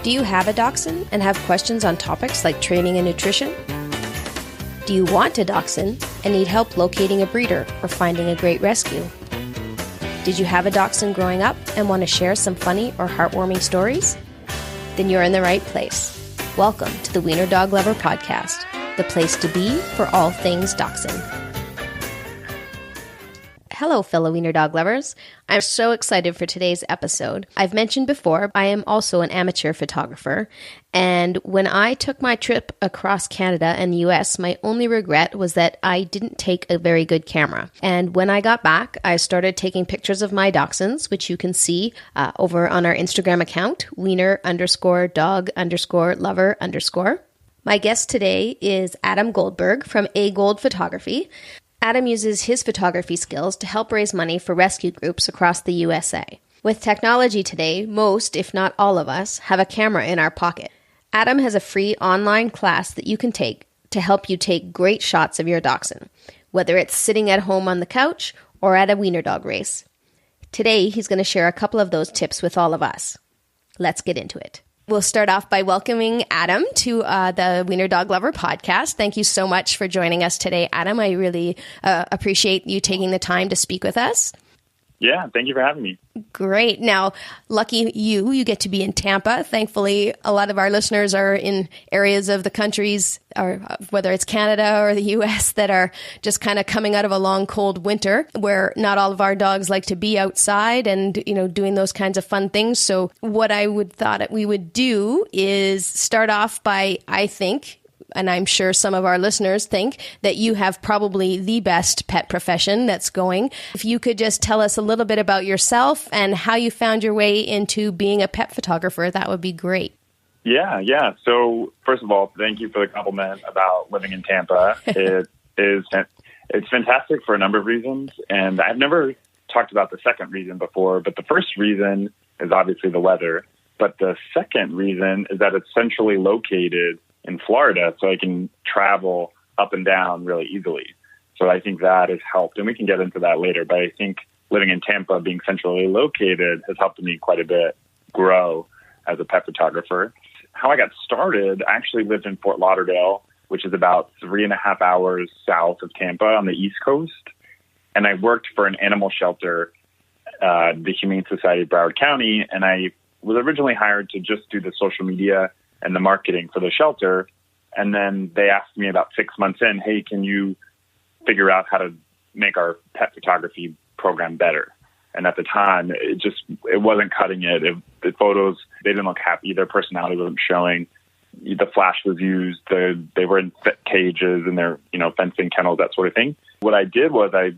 Do you have a dachshund and have questions on topics like training and nutrition? Do you want a dachshund and need help locating a breeder or finding a great rescue? Did you have a dachshund growing up and want to share some funny or heartwarming stories? Then you're in the right place. Welcome to the Wiener Dog Lover Podcast, the place to be for all things dachshund. Hello, fellow Wiener Dog lovers. I'm so excited for today's episode. I've mentioned before, I am also an amateur photographer, and when I took my trip across Canada and the US, my only regret was that I didn't take a very good camera. And when I got back, I started taking pictures of my dachshunds, which you can see over on our Instagram account, wiener_dog_lover_. My guest today is Adam Goldberg from A Gold Photography. Adam uses his photography skills to help raise money for rescue groups across the USA. With technology today, most, if not all of us, have a camera in our pocket. Adam has a free online class that you can take to help you take great shots of your dachshund, whether it's sitting at home on the couch or at a wiener dog race. Today, he's going to share a couple of those tips with all of us. Let's get into it. We'll start off by welcoming Adam to the Wiener Dog Lover podcast. Thank you so much for joining us today, Adam. I really appreciate you taking the time to speak with us. Yeah, thank you for having me. Great. Now, lucky you get to be in Tampa. Thankfully, a lot of our listeners are in areas of the countries, or whether it's Canada or the US, that are just kind of coming out of a long, cold winter where not all of our dogs like to be outside and, doing those kinds of fun things. So what I would thought we would do is start off by, I think, and I'm sure some of our listeners think that you have probably the best pet profession that's going. If you could just tell us a little bit about yourself and how you found your way into being a pet photographer, that would be great. Yeah. So first of all, thank you for the compliment about living in Tampa. It's fantastic for a number of reasons. And I've never talked about the second reason before, but the first reason is obviously the weather. But the second reason is that it's centrally located in Florida, so I can travel up and down really easily. So I think that has helped, and we can get into that later, but I think living in Tampa, being centrally located, has helped me quite a bit grow as a pet photographer. How I got started, I actually lived in Fort Lauderdale, which is about 3.5 hours south of Tampa on the East Coast, and I worked for an animal shelter, the Humane Society of Broward County, and I was originally hired to just do the social media and the marketing for the shelter. And then they asked me about 6 months in, hey, can you figure out how to make our pet photography program better? And at the time, it wasn't cutting it. The photos, they didn't look happy. Their personality wasn't showing. The flash was used. They were in cages and they're, fencing kennels, that sort of thing. What I did was I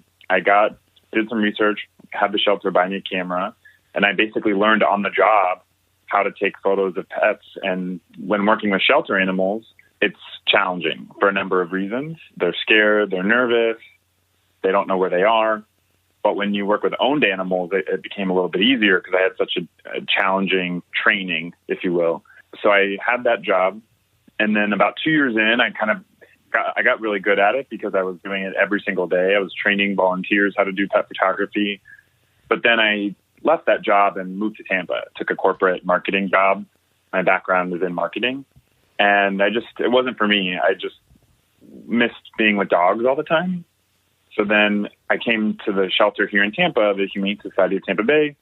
did some research, had the shelter buy me a camera, and I basically learned on the job how to take photos of pets. And when working with shelter animals, it's challenging for a number of reasons. They're scared, they're nervous, they don't know where they are. But when you work with owned animals, it became a little bit easier because I had such a challenging training, if you will. So I had that job. And then about 2 years in, I got really good at it because I was doing it every single day. I was training volunteers how to do pet photography. But then I left that job and moved to Tampa. Took a corporate marketing job. My background is in marketing. And it wasn't for me. I just missed being with dogs all the time. So then I came to the shelter here in Tampa, the Humane Society of Tampa Bay,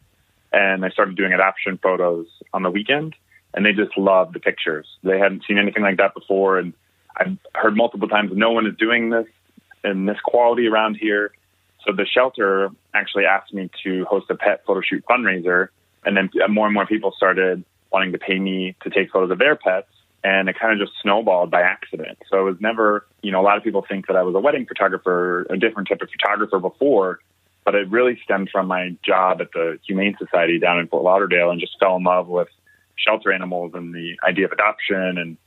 and I started doing adoption photos on the weekend. And they just loved the pictures. They hadn't seen anything like that before. And I've heard multiple times, no one is doing this in this quality around here. So the shelter actually asked me to host a pet photo shoot fundraiser. And then more and more people started wanting to pay me to take photos of their pets. And it kind of just snowballed by accident. So it was never, a lot of people think that I was a wedding photographer, a different type of photographer before, but it really stemmed from my job at the Humane Society down in Fort Lauderdale and just fell in love with shelter animals and the idea of adoption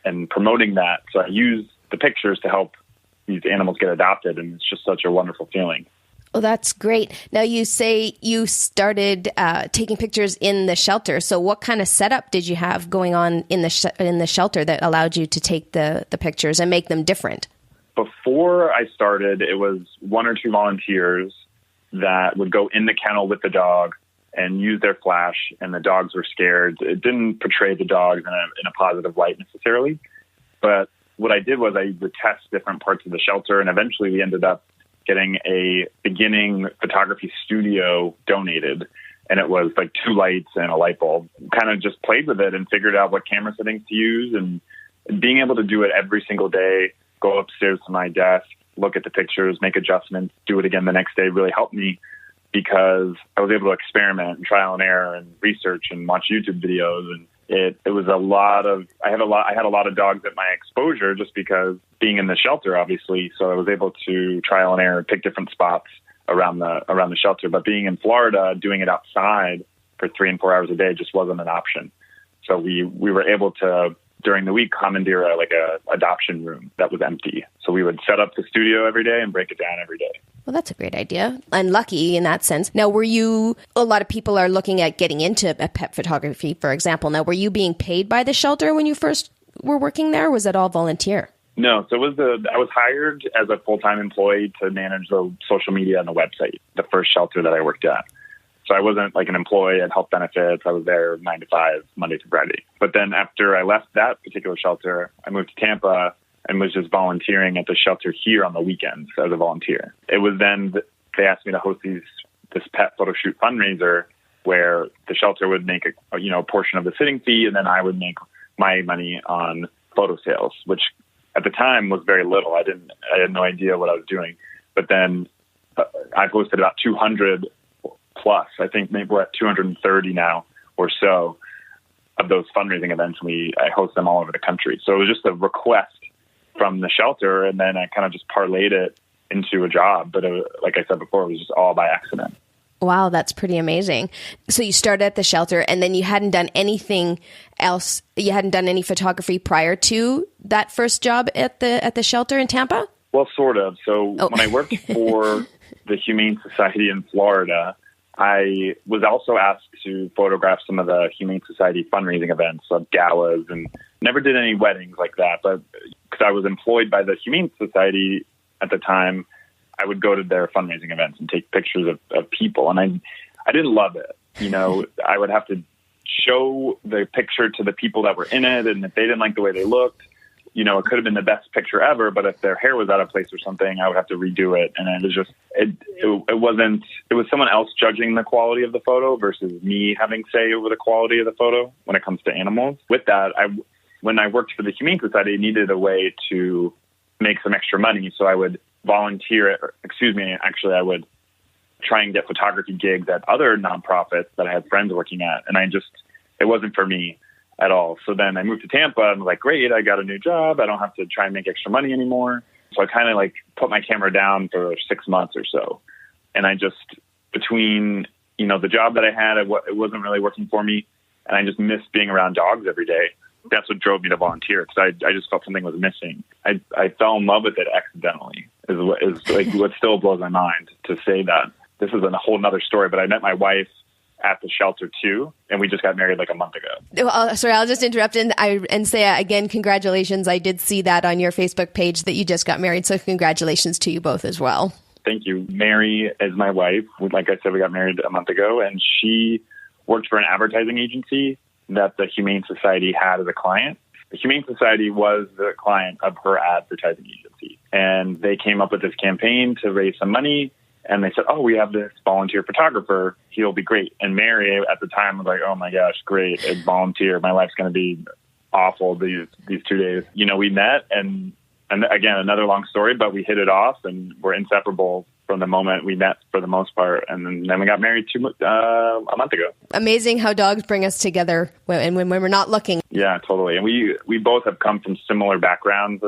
and promoting that. So I used the pictures to help these animals get adopted, and it's just such a wonderful feeling. Well, that's great. Now, you say you started taking pictures in the shelter. So what kind of setup did you have going on in the shelter that allowed you to take the pictures and make them different? Before I started, it was one or two volunteers that would go in the kennel with the dog and used their flash, and the dogs were scared. It didn't portray the dogs in a positive light necessarily. But what I did was I would test different parts of the shelter, and eventually we ended up getting a beginning photography studio donated. And it was like 2 lights and a light bulb. Kind of just played with it and figured out what camera settings to use. And being able to do it every single day, go upstairs to my desk, look at the pictures, make adjustments, do it again the next day really helped me, because I was able to experiment and trial and error and research and watch YouTube videos. And it was a lot of, I had a lot of dogs at my exposure just because being in the shelter, obviously. So I was able to trial and error, pick different spots around the shelter. But being in Florida, doing it outside for 3 and 4 hours a day just wasn't an option. So we were able to, during the week, commandeer a adoption room that was empty. So we would set up the studio every day and break it down every day. Well, that's a great idea. And lucky in that sense. Now, a lot of people are looking at getting into pet photography, for example. Now, were you being paid by the shelter when you first were working there? Or was it all volunteer? No. So I was hired as a full-time employee to manage the social media and the website, the first shelter that I worked at. So I wasn't like an employee at health benefits. I was there 9 to 5, Monday to Friday. But then after I left that particular shelter, I moved to Tampa and was just volunteering at the shelter here on the weekends as a volunteer. It was then they asked me to host this pet photo shoot fundraiser where the shelter would make a portion of the sitting fee, and then I would make my money on photo sales, which at the time was very little. I had no idea what I was doing. But then I posted about 200 plus. I think maybe we're at 230 now or so of those fundraising events. I host them all over the country. So it was just a request from the shelter, and then I kind of just parlayed it into a job. But like I said before, it was just all by accident. Wow, that's pretty amazing. So you started at the shelter, and then you hadn't done anything else. You hadn't done any photography prior to that first job at the shelter in Tampa? Well, sort of. So when I worked for the Humane Society in Florida, I was also asked to photograph some of the Humane Society fundraising events, like galas, and never did any weddings like that. But because I was employed by the Humane Society at the time, I would go to their fundraising events and take pictures of people. And I didn't love it. I would have to show the picture to the people that were in it. And if they didn't like the way they looked, it could have been the best picture ever, but if their hair was out of place or something, I would have to redo it. And it was just, it was someone else judging the quality of the photo versus me having say over the quality of the photo when it comes to animals. With that, when I worked for the Humane Society, I needed a way to make some extra money. So I would volunteer, actually I would try and get photography gigs at other nonprofits that I had friends working at. And it wasn't for me at all. So then I moved to Tampa and was like, great, I got a new job. I don't have to try and make extra money anymore. So I kind of put my camera down for 6 months or so. And I just, between, the job that I had, it wasn't really working for me. And I just missed being around dogs every day. That's what drove me to volunteer, because I just felt something was missing. I fell in love with it accidentally, is what still blows my mind to say that. This is a whole nother story, but I met my wife at the shelter too, and we just got married a month ago. Well, sorry, I'll just interrupt and say again, congratulations. I did see that on your Facebook page that you just got married, so congratulations to you both as well. Thank you. Mary is my wife. Like I said, we got married a month ago, and she worked for an advertising agency that the Humane Society had as a client. The Humane Society was the client of her advertising agency, and they came up with this campaign to raise some money. And they said, oh, we have this volunteer photographer. He'll be great. And Mary at the time was like, oh, my gosh, great. It's volunteer. My life's going to be awful these 2 days. We met. And again, another long story, but we hit it off and we're inseparable from the moment we met for the most part. And then we got married a month ago. Amazing how dogs bring us together when we're not looking. Yeah, totally. And we both have come from similar backgrounds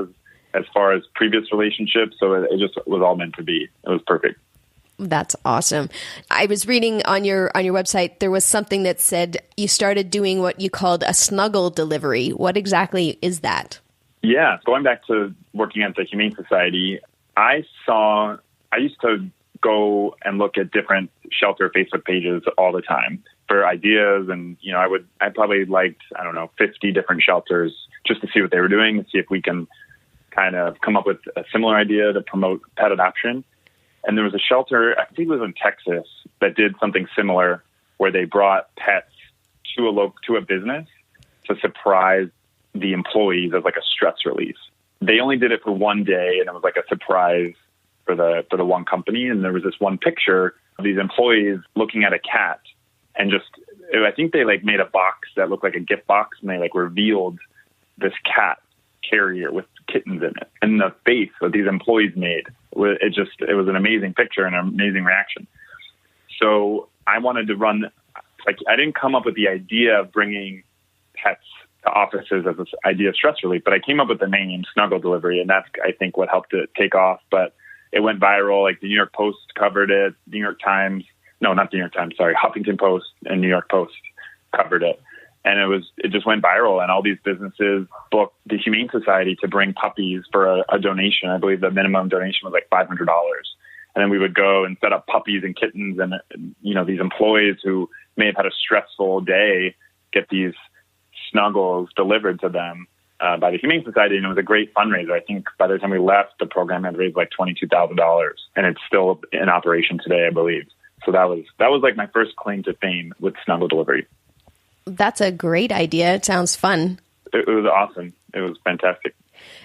as far as previous relationships. So it just was all meant to be. It was perfect. That's awesome. I was reading on your website, there was something that said you started doing what you called a snuggle delivery. What exactly is that? Yeah, going back to working at the Humane Society, I used to go and look at different shelter Facebook pages all the time for ideas. And, I probably liked, 50 different shelters just to see what they were doing and see if we can kind of come up with a similar idea to promote pet adoption. And there was a shelter, I think it was in Texas, that did something similar where they brought pets to a business to surprise the employees as like a stress release. They only did it for one day, and it was like a surprise for the one company. And there was this one picture of these employees looking at a cat, and I think they like made a box that looked like a gift box, and they like revealed this cat carrier with kittens in it, and the face that these employees made. It was an amazing picture and an amazing reaction. So I wanted to run, like, I didn't come up with the idea of bringing pets to offices as this idea of stress relief, but I came up with the name Snuggle Delivery, and that's, I think, what helped it take off. But it went viral. Like the New York Post covered it, Huffington Post and New York Post covered it. And it just went viral, and all these businesses booked the Humane Society to bring puppies for a donation. I believe the minimum donation was like $500. And then we would go and set up puppies and kittens, and, you know, these employees who may have had a stressful day get these snuggles delivered to them by the Humane Society. And it was a great fundraiser. I think by the time we left, the program had raised like $22,000, and it's still in operation today, I believe. So that was like my first claim to fame with Snuggle Delivery. That's a great idea. It sounds fun. It was awesome. It was fantastic.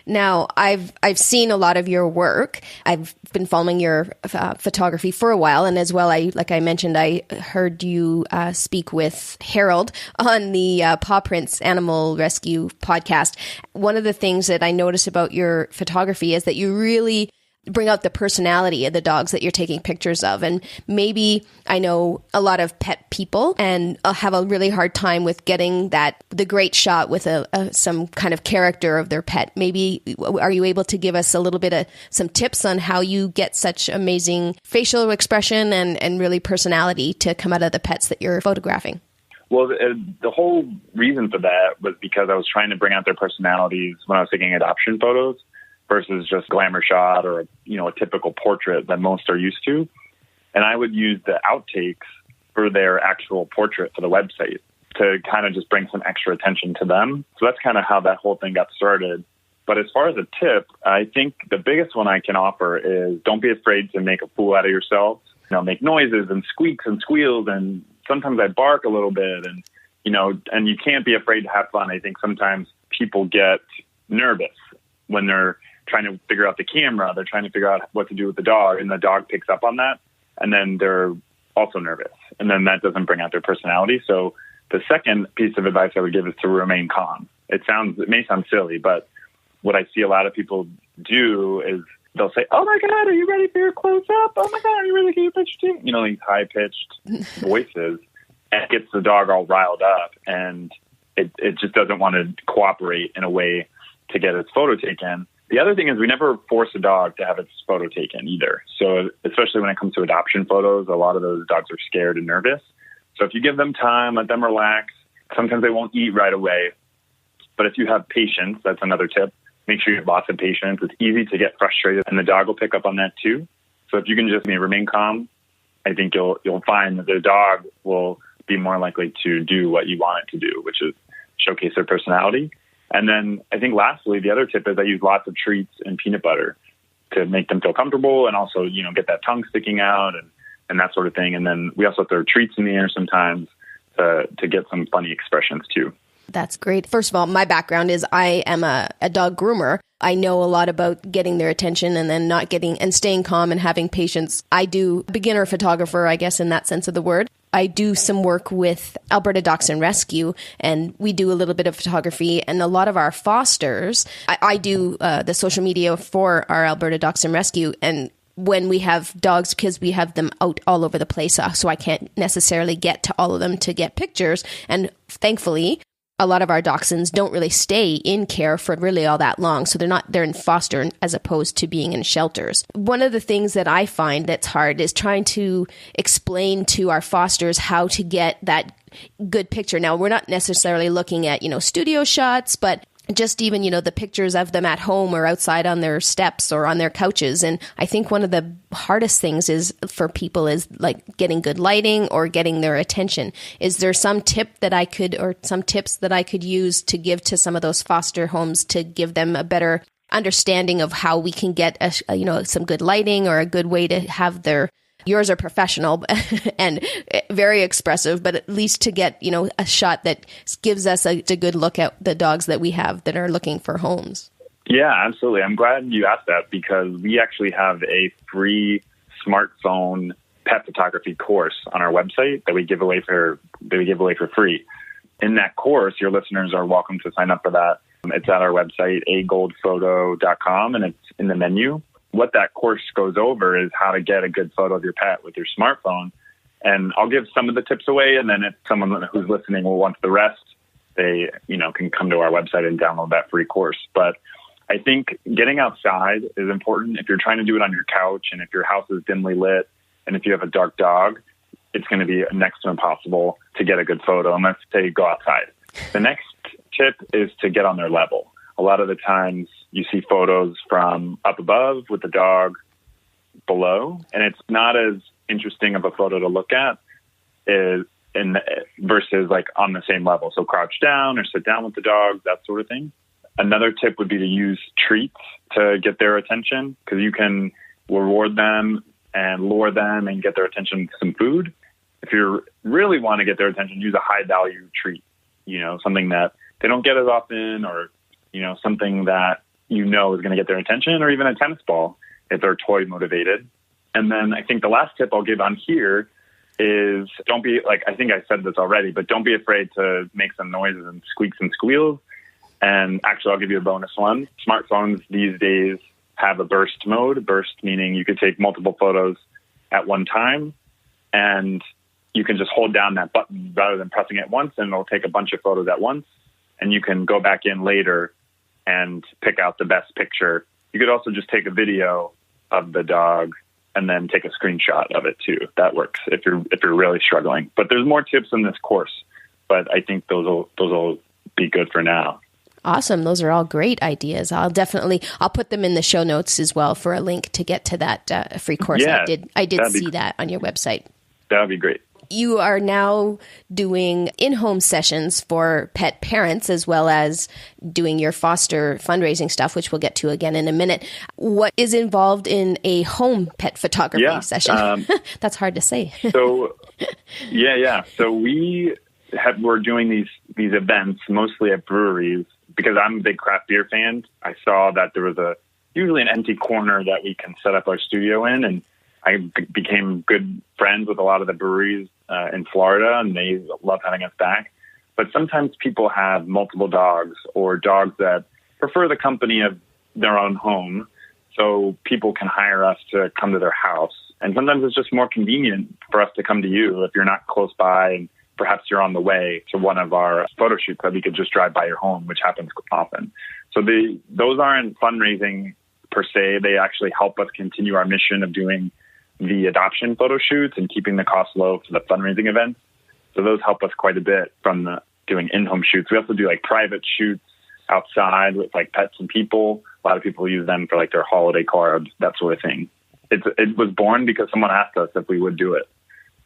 Now, I've seen a lot of your work. I've been following your photography for a while, and as well, like I mentioned, I heard you speak with Harold on the Paw Prints Animal Rescue podcast. One of the things that I noticed about your photography is that you really bring out the personality of the dogs that you're taking pictures of. And maybe I know a lot of pet people and have a really hard time with getting the great shot with some kind of character of their pet. Maybe are you able to give us a little bit of some tips on how you get such amazing facial expression and really personality to come out of the pets that you're photographing? Well, the whole reason for that was because I was trying to bring out their personalities when I was taking adoption photos, versus just glamour shot or, you know, a typical portrait that most are used to. And I would use the outtakes for their actual portrait for the website to kind of just bring some extra attention to them. So that's kind of how that whole thing got started. But as far as a tip, I think the biggest one I can offer is don't be afraid to make a fool out of yourself. You know, make noises and squeaks and squeals, and sometimes I bark a little bit, and, you know, and you can't be afraid to have fun. I think sometimes people get nervous when they're trying to figure out the camera, they're trying to figure out what to do with the dog, and the dog picks up on that, and then they're also nervous, and then that doesn't bring out their personality. So the second piece of advice I would give is to remain calm. It may sound silly, but what I see a lot of people do is they'll say, "Oh my God, are you ready for your close up? Oh my God, are you ready for your picture too?" You know, these high pitched voices, and it gets the dog all riled up, and it just doesn't want to cooperate in a way to get its photo taken. The other thing is we never force a dog to have its photo taken either. So especially when it comes to adoption photos, a lot of those dogs are scared and nervous. So if you give them time, let them relax, sometimes they won't eat right away. But if you have patience, that's another tip. Make sure you have lots of patience. It's easy to get frustrated, and the dog will pick up on that too. So if you can just remain calm, I think you'll find that the dog will be more likely to do what you want it to do, which is showcase their personality. And then I think lastly, the other tip is I use lots of treats and peanut butter to make them feel comfortable, and also, you know, get that tongue sticking out and that sort of thing. And then we also throw treats in the air sometimes to get some funny expressions too. That's great. First of all, my background is I am a dog groomer. I know a lot about getting their attention and then staying calm and having patience. I do beginner photographer, I guess, in that sense of the word. I do some work with Alberta Dachshund Rescue, and we do a little bit of photography, and a lot of our fosters, I do the social media for our Alberta Dachshund Rescue, and when we have dogs, because we have them out all over the place, so I can't necessarily get to all of them to get pictures, and thankfully, a lot of our dachshunds don't really stay in care for really all that long. So they're in foster as opposed to being in shelters. One of the things that I find that's hard is trying to explain to our fosters how to get that good picture. Now, we're not necessarily looking at, you know, studio shots, but just even, you know, the pictures of them at home or outside on their steps or on their couches. And I think one of the hardest things for people is like getting good lighting or getting their attention. Is there some tips that I could use to give to some of those foster homes to give them a better understanding of how we can get some good lighting or a good way to have their yours are professional and very expressive, but at least to get, a shot that gives us a good look at the dogs that we have that are looking for homes. Yeah, absolutely. I'm glad you asked that because we actually have a free smartphone pet photography course on our website that we give away for free. In that course, your listeners are welcome to sign up for that. It's at our website, agoldphoto.com, and it's in the menu. What that course goes over is how to get a good photo of your pet with your smartphone. And I'll give some of the tips away, and then if someone who's listening will want the rest, they, can come to our website and download that free course. But I think getting outside is important. If you're trying to do it on your couch and if your house is dimly lit and if you have a dark dog, it's going to be next to impossible to get a good photo unless they go outside. The next tip is to get on their level. A lot of the times you see photos from up above with the dog below, and it's not as interesting of a photo to look at versus like on the same level. So crouch down or sit down with the dog, that sort of thing. Another tip would be to use treats to get their attention because you can reward them and lure them and get their attention with some food. If you really want to get their attention, use a high value treat, something that they don't get as often or, something that is going to get their attention, or even a tennis ball if they're toy motivated. And then I think the last tip I'll give on here is don't be like, I think I said this already, but don't be afraid to make some noises and squeaks and squeals. And actually, I'll give you a bonus one. Smartphones these days have a burst mode. Burst meaning you could take multiple photos at one time, and you can just hold down that button rather than pressing it once, and it'll take a bunch of photos at once. And you can go back in later and pick out the best picture. You could also just take a video of the dog and then take a screenshot of it too. That works if you're really struggling. But there's more tips in this course, but I think those will be good for now. Awesome. Those are all great ideas. I'll put them in the show notes as well for a link to get to that free course. Yeah, I did see that on your website. That would be great. You are now doing in-home sessions for pet parents as well as doing your foster fundraising stuff, which we'll get to again in a minute. What is involved in a home pet photography session? That's hard to say. So we're doing these events mostly at breweries because I'm a big craft beer fan. I saw that there was usually an empty corner that we can set up our studio in, and I became good friends with a lot of the breweries in Florida, and they love having us back. But sometimes people have multiple dogs or dogs that prefer the company of their own home, so people can hire us to come to their house. And sometimes it's just more convenient for us to come to you if you're not close by and perhaps you're on the way to one of our photo shoots that we could just drive by your home, which happens often. So those aren't fundraising per se. They actually help us continue our mission of doing the adoption photo shoots and keeping the cost low for the fundraising events. So those help us quite a bit from doing in-home shoots. We also do like private shoots outside with like pets and people. A lot of people use them for like their holiday cards, that sort of thing. It was born because someone asked us if we would do it.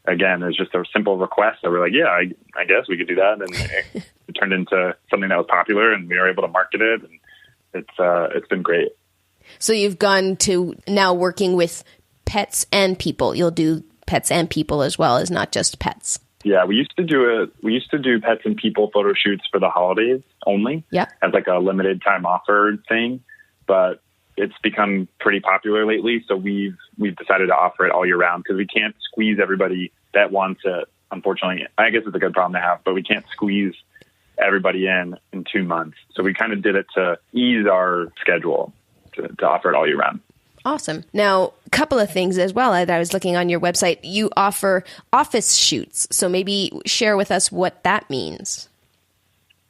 Again, it's just a simple request that we're like, yeah, I guess we could do that. And it turned into something that was popular, and we were able to market it. And it's been great. So you've gone to now working with pets and people. You'll do pets and people as well as not just pets. Yeah, we used to do pets and people photo shoots for the holidays only. Yeah. As like a limited time offer thing, but it's become pretty popular lately. So we've decided to offer it all year round because we can't squeeze everybody that wants it. Unfortunately, I guess it's a good problem to have, but we can't squeeze everybody in 2 months. So we kind of did it to ease our schedule to offer it all year round. Awesome. Now, a couple of things as well. I was looking on your website. You offer office shoots. So maybe share with us what that means.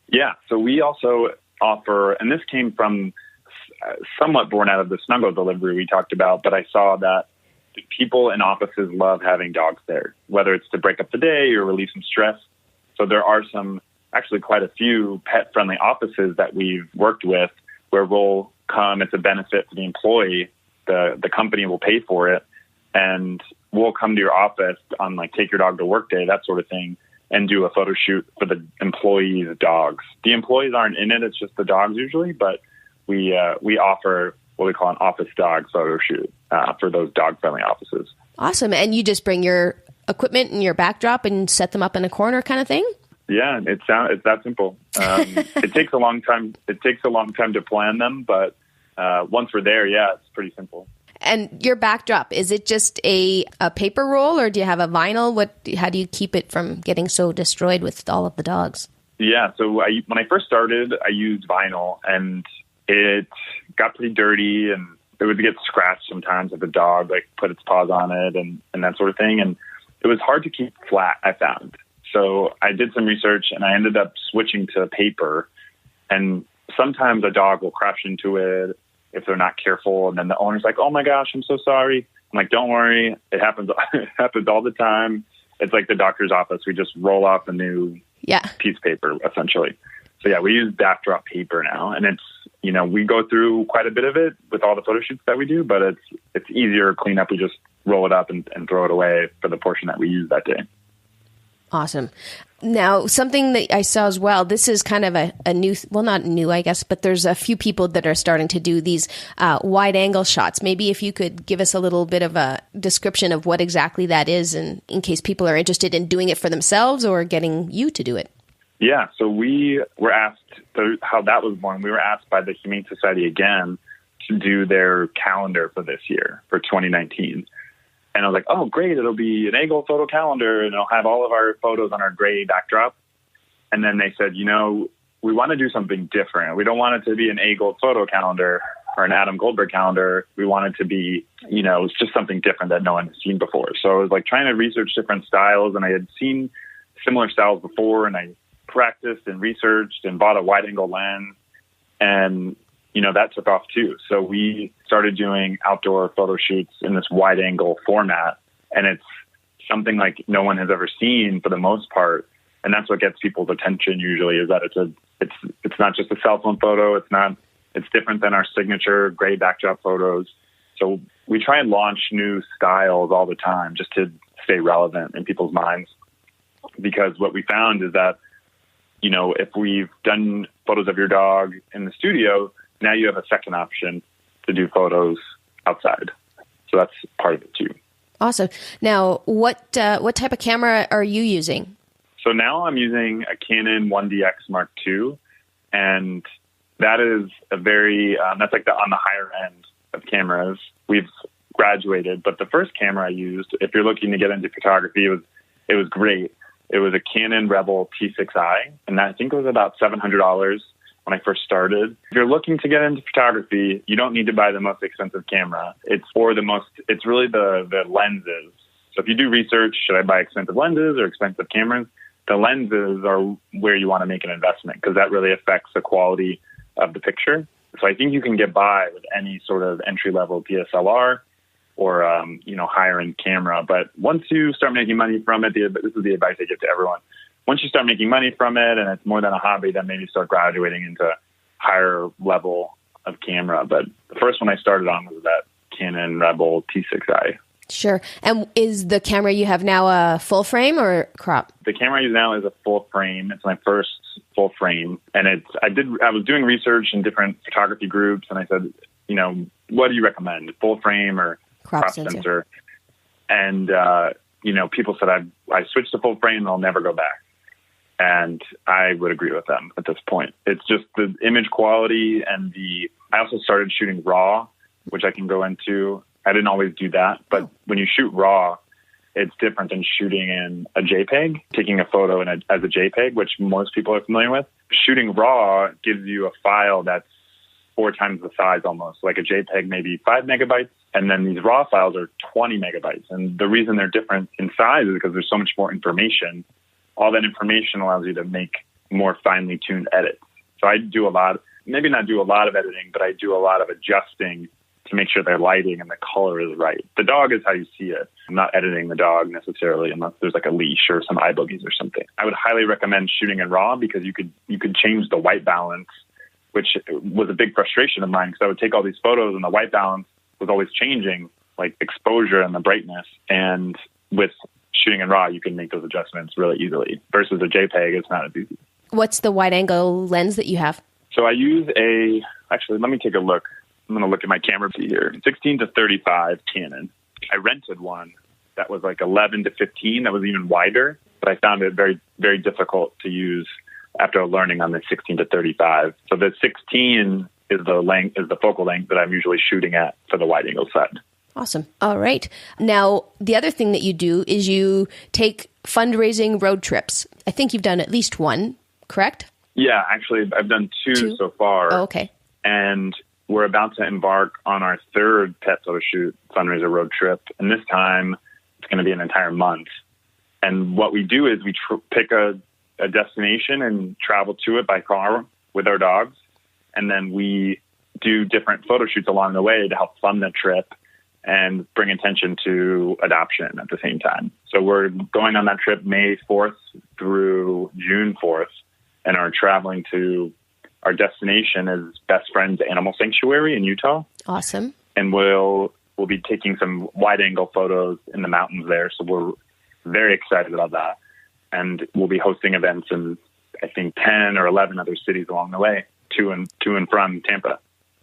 Yeah. So we also offer, and this came from somewhat born out of the Snuggle delivery we talked about, but I saw that people in offices love having dogs there, whether it's to break up the day or relieve some stress. So there are actually quite a few pet-friendly offices that we've worked with where we'll come. It's a benefit to the employee. The company will pay for it, and we'll come to your office on like take your dog to work day, that sort of thing, and do a photo shoot for the employees' dogs. The employees aren't in it; it's just the dogs usually. But we offer what we call an office dog photo shoot for those dog-friendly offices. Awesome. And you just bring your equipment and your backdrop and set them up in a corner kind of thing? Yeah, it's that simple. It takes a long time. It takes a long time to plan them, but once we're there, yeah, it's pretty simple. And your backdrop, is it just a paper roll, or do you have a vinyl? How do you keep it from getting so destroyed with all of the dogs? Yeah, so when I first started, I used vinyl, and it got pretty dirty, and it would get scratched sometimes if the dog put its paws on it and that sort of thing. And it was hard to keep flat, I found. So I did some research, and I ended up switching to paper. And sometimes a dog will crash into it if they're not careful. And then the owner's like, oh my gosh, I'm so sorry. I'm like, don't worry. It happens. It happens all the time. It's like the doctor's office. We just roll off a new piece of paper, essentially. So yeah, we use backdrop paper now. And it's, we go through quite a bit of it with all the photo shoots that we do, but it's easier to clean up. We just roll it up and throw it away for the portion that we use that day. Awesome. Now, something that I saw as well, this is kind of a new, well, not new, I guess, but there's a few people that are starting to do these wide angle shots. Maybe if you could give us a little bit of a description of what exactly that is, and in case people are interested in doing it for themselves or getting you to do it. Yeah, so we were asked, how that was born, we were asked by the Humane Society again to do their calendar for this year, for 2019. And I was like, oh, great, it'll be an angle photo calendar, and it'll have all of our photos on our gray backdrop. And then they said, we want to do something different. We don't want it to be an angled photo calendar or an Adam Goldberg calendar. We want it to be, it's just something different that no one has seen before. So I was trying to research different styles, and I had seen similar styles before, and I practiced and researched and bought a wide angle lens, and that took off too. So we started doing outdoor photo shoots in this wide angle format, and it's something like no one has ever seen for the most part. And that's what gets people's attention usually, is that it's not just a cell phone photo. It's different than our signature gray backdrop photos. So we try and launch new styles all the time just to stay relevant in people's minds. Because what we found is that, if we've done photos of your dog in the studio, now you have a second option to do photos outside. So that's part of it too. Awesome. Now, what type of camera are you using? So now I'm using a Canon 1DX Mark II, and that is a very, that's on the higher end of cameras. We've graduated, but the first camera I used, if you're looking to get into photography, it was great. It was a Canon Rebel T6i, and I think it was about $700 when I first started. If you're looking to get into photography, you don't need to buy the most expensive camera. It's really the lenses. So if you do research, should I buy expensive lenses or expensive cameras? The lenses are where you want to make an investment, because that really affects the quality of the picture. So I think you can get by with any sort of entry-level DSLR or, higher-end camera. But once you start making money from it, this is the advice I give to everyone. Once you start making money from it and it's more than a hobby, then maybe start graduating into higher level of camera. But the first one I started on was that Canon Rebel T6i. Sure. And is the camera you have now a full frame or crop? The camera I use now is a full frame. It's my first full frame. And I was doing research in different photography groups, and I said, what do you recommend? Full frame or crop sensor? And, people said, I switched to full frame and I'll never go back. And I would agree with them at this point. It's just the image quality, and I also started shooting RAW, which I can go into. I didn't always do that, but when you shoot RAW, it's different than shooting in a JPEG, taking a photo as a JPEG, which most people are familiar with. Shooting RAW gives you a file that's 4 times the size almost, like a JPEG, maybe 5 megabytes. And then these RAW files are 20 megabytes. And the reason they're different in size is because there's so much more information. All that information allows you to make more finely tuned edits. So I do maybe not do a lot of editing, but I do a lot of adjusting to make sure their lighting and the color is right. The dog is how you see it. I'm not editing the dog necessarily unless there's a leash or some eye boogies or something. I would highly recommend shooting in RAW because you could change the white balance, which was a big frustration of mine, because I would take all these photos and the white balance was always changing, like exposure and the brightness. And with shooting in RAW, you can make those adjustments really easily. Versus a JPEG, it's not as easy. What's the wide angle lens that you have? So I use actually, let me take a look. I'm going to look at my camera here, 16 to 35 Canon. I rented one that was like 11 to 15. That was even wider, but I found it very, very difficult to use after learning on the 16 to 35. So the 16 is the focal length that I'm usually shooting at for the wide angle set. Awesome. All right. Now, the other thing that you do is you take fundraising road trips. I think you've done at least one, correct? Yeah, actually, I've done two so far. Oh, okay. And we're about to embark on our third pet photo shoot fundraiser road trip. And this time, it's going to be an entire month. And what we do is we pick a destination and travel to it by car with our dogs. And then we do different photo shoots along the way to help fund the trip and bring attention to adoption at the same time. So we're going on that trip May 4th through June 4th and are traveling to our destination is Best Friends Animal Sanctuary in Utah. Awesome. And we'll be taking some wide angle photos in the mountains there. So we're very excited about that. And we'll be hosting events in, I think, 10 or 11 other cities along the way to and from Tampa.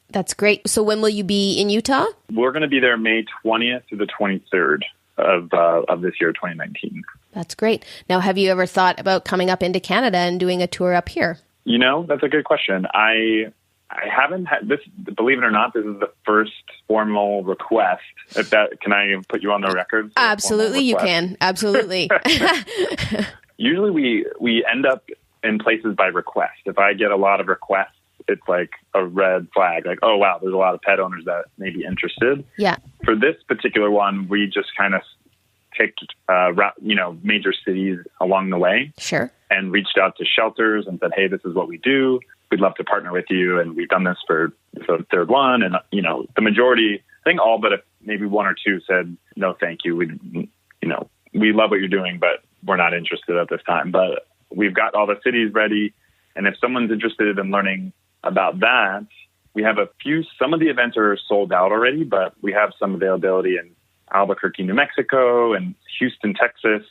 That's great. So when will you be in Utah? We're going to be there May 20th to the 23rd of this year, 2019. That's great. Now, have you ever thought about coming up into Canada and doing a tour up here? You know, that's a good question. I haven't had this, believe it or not, this is the first formal request. Can I put you on the record? Absolutely, you can. Absolutely. Usually we end up in places by request. If I get a lot of requests, it's like a red flag, like, oh, wow, there's a lot of pet owners that may be interested. Yeah. For this particular one, we just kind of picked, major cities along the way. Sure. And reached out to shelters and said, hey, this is what we do. We'd love to partner with you. And we've done this for the third one. And, the majority, I think all but maybe one or two said, no, thank you. We love what you're doing, but we're not interested at this time. But we've got all the cities ready. And if someone's interested in learning about that, we have some of the events are sold out already, but we have some availability in Albuquerque, New Mexico, and Houston, Texas.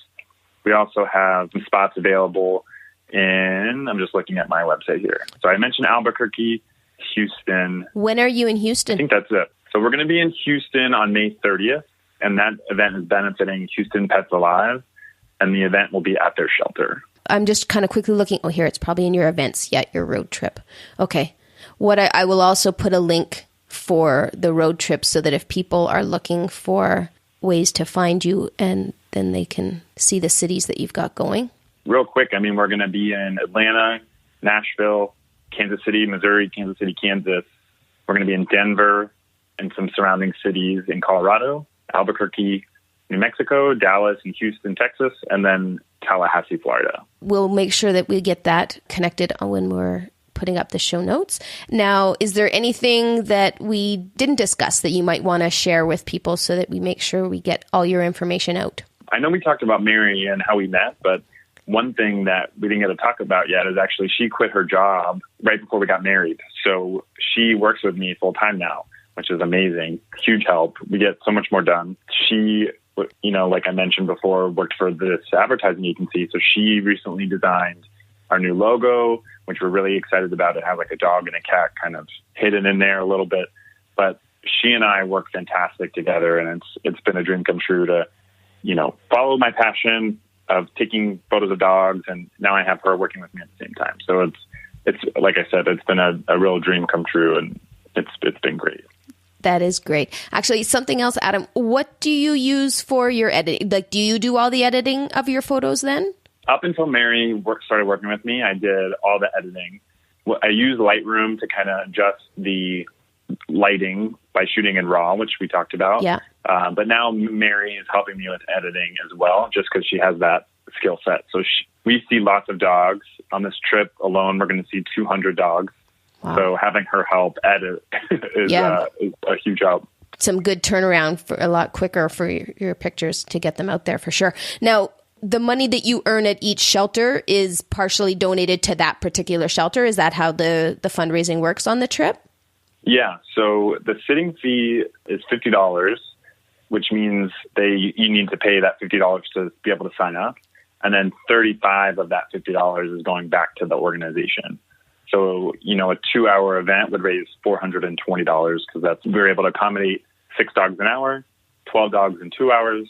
We also have some spots available I'm just looking at my website here. So I mentioned Albuquerque, Houston. When are you in Houston? I think that's it. So we're going to be in Houston on May 30th, and that event is benefiting Houston Pets Alive, and the event will be at their shelter. I'm just kind of quickly looking. Oh, here, it's probably in your events. Yeah, your road trip. Okay. I will also put a link for the road trip so that if people are looking for ways to find you, and then they can see the cities that you've got going. Real quick, we're going to be in Atlanta, Nashville, Kansas City, Missouri, Kansas City, Kansas. We're going to be in Denver and some surrounding cities in Colorado, Albuquerque, New Mexico, Dallas, and Houston, Texas, and then Tallahassee, Florida. We'll make sure that we get that connected when we're putting up the show notes. Now, is there anything that we didn't discuss that you might want to share with people so that we make sure we get all your information out? I know we talked about Mary and how we met, but one thing that we didn't get to talk about yet is actually she quit her job right before we got married. So she works with me full time now, which is amazing. Huge help. We get so much more done. She, like I mentioned before, worked for this advertising agency. So she recently designed our new logo, which we're really excited about. It has like a dog and a cat kind of hidden in there a little bit. But she and I work fantastic together, and it's been a dream come true to, follow my passion of taking photos of dogs, and now I have her working with me at the same time. So it's like I said, it's been a real dream come true, and it's been great. That is great. Actually, something else, Adam, what do you use for your editing? Like, do you do all the editing of your photos then? Up until Mary started working with me, I did all the editing. I use Lightroom to kind of adjust the lighting by shooting in RAW, which we talked about. Yeah. But now Mary is helping me with editing as well, just because she has that skill set. So we see lots of dogs. On this trip alone, we're going to see 200 dogs. Wow. So having her help edit is a huge help. Some good turnaround for a lot quicker for your pictures to get them out there for sure. Now, the money that you earn at each shelter is partially donated to that particular shelter. Is that how the fundraising works on the trip? Yeah. So the sitting fee is $50, which means you need to pay that $50 to be able to sign up. And then $35 of that $50 is going back to the organization. So, you know, a 2-hour event would raise $420 because we're able to accommodate 6 dogs an hour, 12 dogs in 2 hours,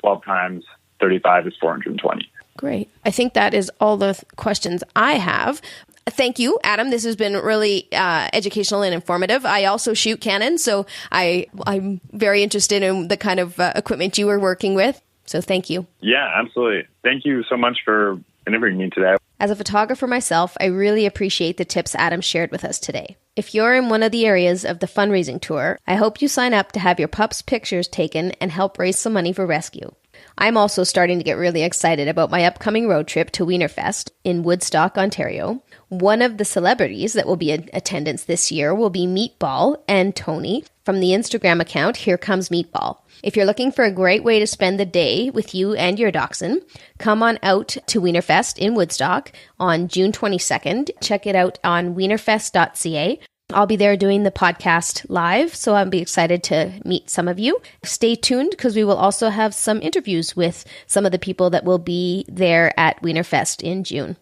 12 times 35 is 420. Great. I think that is all the questions I have. Thank you, Adam. This has been really educational and informative. I also shoot Canon, so I'm very interested in the kind of equipment you were working with. So thank you. Yeah, absolutely. Thank you so much for interviewing me today. As a photographer myself, I really appreciate the tips Adam shared with us today. If you're in one of the areas of the fundraising tour, I hope you sign up to have your pup's pictures taken and help raise some money for rescue. I'm also starting to get really excited about my upcoming road trip to Wienerfest in Woodstock, Ontario. One of the celebrities that will be in attendance this year will be Meatball and Tony from the Instagram account Here Comes Meatball. If you're looking for a great way to spend the day with you and your dachshund, come on out to Wienerfest in Woodstock on June 22nd. Check it out on wienerfest.ca. I'll be there doing the podcast live, so I'll be excited to meet some of you. Stay tuned because we will also have some interviews with some of the people that will be there at Wienerfest in June.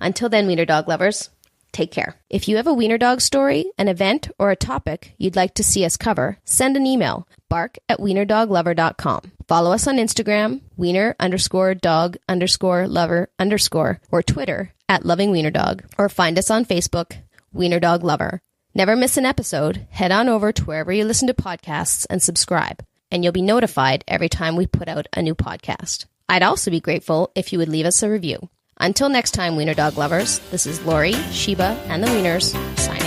Until then, Wiener Dog lovers, take care. If you have a Wiener Dog story, an event, or a topic you'd like to see us cover, send an email, bark@wienerdoglover.com. Follow us on Instagram, wiener_dog_lover_, or Twitter @lovingwienerdog, or find us on Facebook, Wiener Dog Lover. Never miss an episode. Head on over to wherever you listen to podcasts and subscribe, and you'll be notified every time we put out a new podcast. I'd also be grateful if you would leave us a review. Until next time, Wiener Dog lovers, this is Lori, Sheba, and the Wieners signing